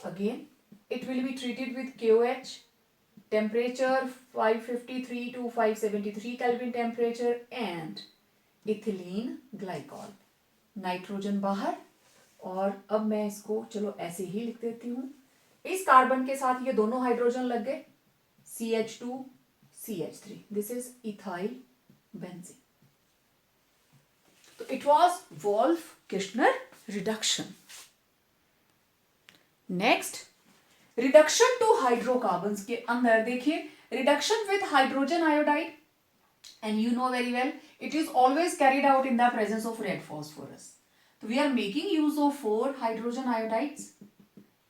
Again, it will be treated with KOH, temperature 553 to 573 Kelvin temperature and ethylene glycol. Nitrogen बाहर और अब मैं इसको चलो ऐसे ही लिख देती हूं। इस कार्बन के साथ ये दोनों हाइड्रोजन लग गए, CH2 CH3, this is ethyl benzene. तो it was Wolff Kishner reduction. Next, reduction to hydrocarbons के अंदर देखिए, reduction with hydrogen iodide, and you know very well it is always carried out in the presence of red phosphorus. So we are making use of 4 hydrogen iodides,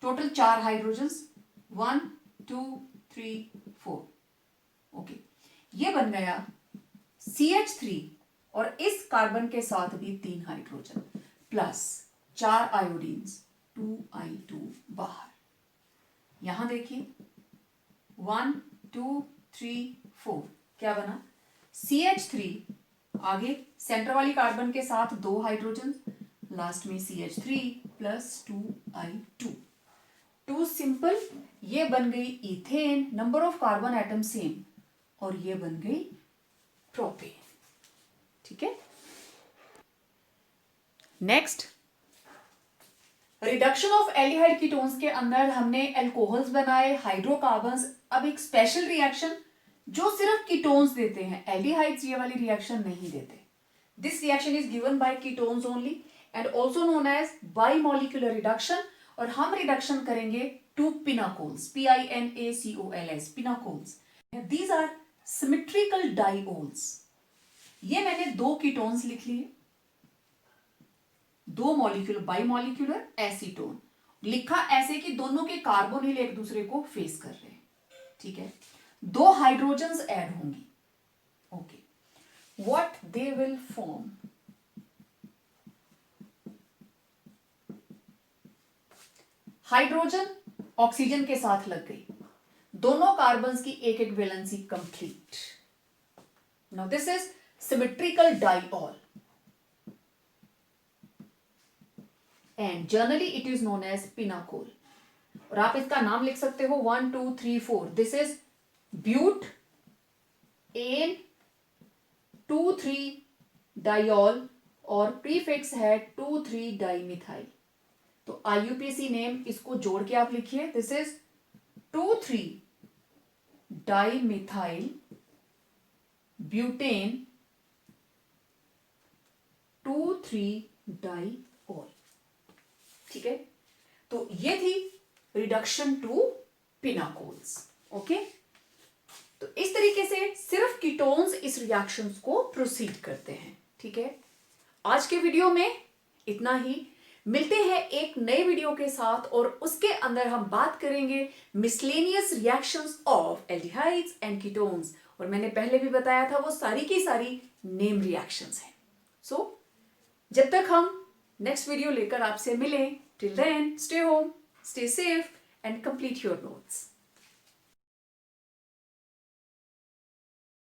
total 4 hydrogens, 1 2 3 4. okay, ये बन गया CH3 और इस carbon के साथ भी 3 hydrogen plus 4 आयोडीन्स, 2I2 बाहर। यहां देखिए 1 2 3 4 क्या बना, CH3 आगे सेंटर वाली कार्बन के साथ 2 हाइड्रोजन, लास्ट में CH3 प्लस 2I2, 2 सिंपल, ये बन गई ethane, number of carbon atom same, और ये बन गई प्रोपेन। ठीक है, next, reduction of aldehyde ketones के अंदर हमने अल्कोहल्स बनाए, हाइड्रोकार्बन्स। अब एक स्पेशल रिएक्शन जो सिर्फ कीटोन्स देते हैं, एल्डिहाइड्स ये वाली रिएक्शन नहीं देते। This reaction is given by ketones only and also known as bimolecular reduction, और हम रिडक्शन करेंगे to pinacols, PINACOLS, pinacols. These are symmetrical diols. ये मैंने 2 कीटोन्स लिख लिए, 2 मॉलिक्यूल बाइमॉलिक्यूलर एसीटोन. लिखा ऐसे कि दोनों के कार्बोनिल एक दूसरे को फेस कर रहे हैं. ठीक है, 2 हाइड्रोजन्स ऐड होंगी. Okay, what they will form, hydrogen oxygen के साथ लग गई, दोनों कार्बन्स की एक एक valency complete. Now this is symmetrical diol and generally it is known as pinacol. और आप इसका नाम लिख सकते हो 1 2 3 4. This is butane 2,3 diol और प्रीफिक्स है 2,3 डाइमिथाइल. तो IUPAC नेम इसको जोड़ के आप लिखिए. This is 2,3 dimethyl butane 2,3 diol. ठीक है, तो ये थी रिडक्शन टू पिनाकोल्स. ओके, तो इस तरीके से सिर्फ कीटोन्स इस रिएक्शंस को प्रोसीड करते हैं. ठीक है, आज के वीडियो में इतना ही. मिलते हैं एक नए वीडियो के साथ और उसके अंदर हम बात करेंगे miscellaneous reactions of aldehydes and ketones. और मैंने पहले भी बताया था वो सारी की सारी नेम रिएक्शंस हैं. सो जब तक हम नेक्स्ट वीडियो लेकर आपसे मिलें, till then stay home, stay safe and complete your notes.